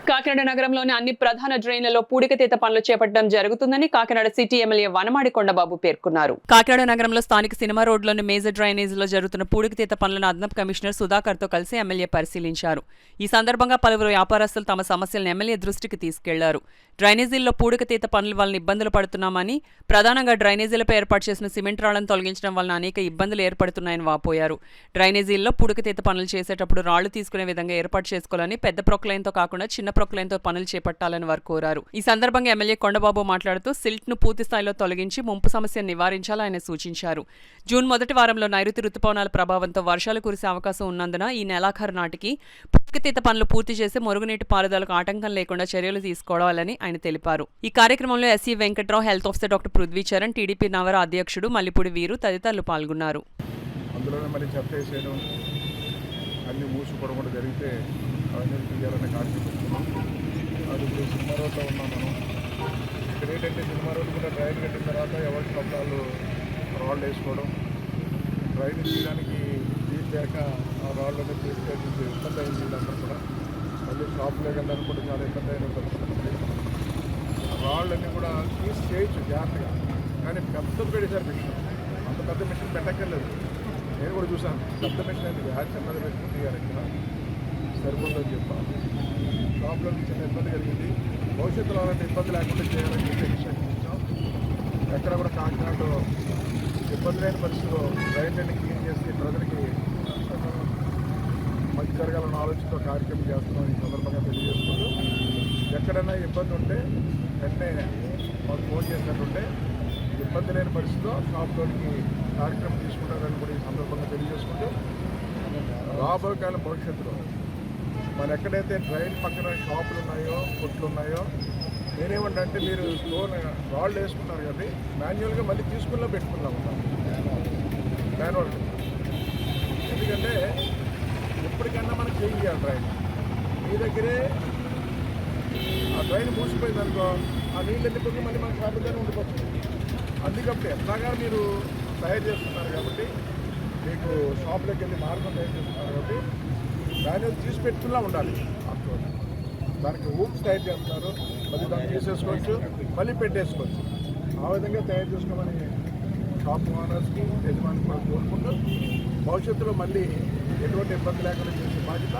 కాకినాడ నగరంలోని అన్ని ప్రధాన డ్రైన్లలో పూడికతీత పనులు చేపట్టడం జరుగుతుందని కాకినాడ సిటీ ఎమ్మెల్యే వనమాడి కొండబాబు పేర్కొన్నారు. కాకినాడ నగరంలో స్థానిక సినిమా రోడ్లోని మేజర్ డ్రైనేజీలో జరుగుతున్న పూడికతీత పనులను అదనపు కమిషనర్ సుధాకర్ తో కలిసి ఎమ్మెల్యే పరిశీలించారు. ఈ సందర్భంగా పలువురు వ్యాపారస్తులు తమ సమస్యలను ఎమ్మెల్యే దృష్టికి తీసుకెళ్లారు. డ్రైనేజీల్లో పూడికతీత పనుల వలన ఇబ్బందులు పడుతున్నామని, ప్రధానంగా డ్రైనేజీలపై ఏర్పాటు చేసిన సిమెంట్ రాళ్లను తొలగించడం వలన అనేక ఇబ్బందులు ఏర్పడుతున్నాయని వాపోయారు. డ్రైనేజీల్లో పూడికతీత పనులు చేసేటప్పుడు రాళ్లు తీసుకునే విధంగా ఏర్పాటు చేసుకోవాలని, పెద్ద ప్రొక్లైన్తో కాకుండా చిన్న ప్రొక్లైన్తో పనులు చేపట్టాలని వారు కోరారు. ఈ సందర్భంగా ఎమ్మెల్యే కొండబాబు మాట్లాడుతూ సిల్ట్ ను పూర్తి స్థాయిలో తొలగించి ముంపు సమస్యను నివారించాలని ఆయన సూచించారు. జూన్ మొదటి వారంలో నైరుతి రుతుపవనాల ప్రభావంతో వర్షాలు కురిసే అవకాశం ఉన్నందున ఈ నెలాఖరు నాటికి పూడికతీత పనులు పూర్తి చేసి మురుగునీటి పారుదలకు ఆటంకం లేకుండా చర్యలు తీసుకోవాలని ఆయన తెలిపారు. ఈ కార్యక్రమంలో SC Venkatrao, health officer doctor Prithvi Charan, TDP నగర అధ్యక్షుడు మల్లిపూడి వీరు తదితరులు పాల్గొన్నారు. అన్ని మూసుపడకుండా జరిగితే అవన్నీ తీయాలనే కార్యక్రమం. అది ఇప్పుడు సినిమా రోడ్లో ఉన్నాం మనం. ఇక్కడ ఏంటంటే సినిమా రోడ్డు కూడా డ్రైన్ కట్టిన తర్వాత ఎవరి శబ్దాలు రాళ్ళు వేసుకోవడం, డ్రైన్ తీయడానికి తీసాక ఆ రాళ్ళని తీసుకెళ్ళి ఇబ్బంది అయింది. వీళ్ళందరూ కూడా మళ్ళీ షాపులోకి వెళ్ళడానికి కూడా చాలా ఇబ్బంది అయిన పరిస్థితి. రాళ్ళన్నీ కూడా తీసి చేయొచ్చు జాగ్రత్తగా, కానీ పెద్ద పెట్టేశారు మిషన్. అంత పెద్ద మిషన్ పెట్టక్కర్లేదు. నేను కూడా చూసాను పెద్ద మిషన్ అయితే చిన్నది పెట్టుకుని తీయాలి. ఇక్కడ సరిపోతుందని చెప్పాను. షాప్లో చిన్న ఇబ్బంది కలిగింది. భవిష్యత్తులో అలాంటి ఇబ్బంది లేకుండా చేయాలని చెప్పి డిసిషన్ ఇచ్చాం. ఎక్కడ కూడా కాకినాడలో ఇబ్బంది లేని పరిస్థితిలో రైళ్లన్నీ క్లీన్ చేసి ప్రజలకి మంచి జరగాలన్న ఆలోచనతో కార్యక్రమం చేస్తున్నాం. ఈ సందర్భంగా తెలియజేసుకుంటూ ఎక్కడైనా ఇబ్బంది ఉంటే వెంటనే మాకు ఫోన్ చేసినట్టుంటే ఇబ్బంది లేని పరిస్థితిలో షాప్లోనికి కార్యక్రమం తీసుకుంటారని కూడా ఈ సందర్భంగా తెలియజేసుకుంటూ రాబోయే కాలం భవిష్యత్తులో మన ఎక్కడైతే డ్రైన్ పక్కన షాపులు ఉన్నాయో, కొట్లు ఉన్నాయో, నేనేమంటే మీరు స్టోన్ రాళ్ళు వేసుకున్నారు కాబట్టి మాన్యువల్గా మళ్ళీ తీసుకున్నా పెట్టుకున్నాం మాన్యువల్. ఎందుకంటే ఎప్పటికన్నా మనకు చేయాలి డ్రైన్. మీ దగ్గరే ఆ డ్రైన్ మూసిపోయింది అనుకో, ఆ నీళ్ళు వెళ్ళిపోయి మళ్ళీ మన షాపుగానే ఉండిపోతుంది. అందుకప్పుడు ఎట్లాగా మీరు తయారు చేస్తున్నారు కాబట్టి, మీకు షాప్లోకి వెళ్ళి మార్గం తయారు చేస్తున్నారు కాబట్టి దాన్ని తీసి పెట్టుకున్నా ఉండాలి. దానికి హూక్స్ తయారు చేస్తున్నారు, మళ్ళీ దాన్ని తీసేసుకోవచ్చు, మళ్ళీ పెట్టేసుకోవచ్చు. ఆ విధంగా తయారు చేసుకోమని షాప్ ఓనర్స్కి, యజమానికి కూడా కోరుకుంటూ భవిష్యత్తులో మళ్ళీ ఎటువంటి ఇబ్బంది లేకుండా చేసే బాధ్యత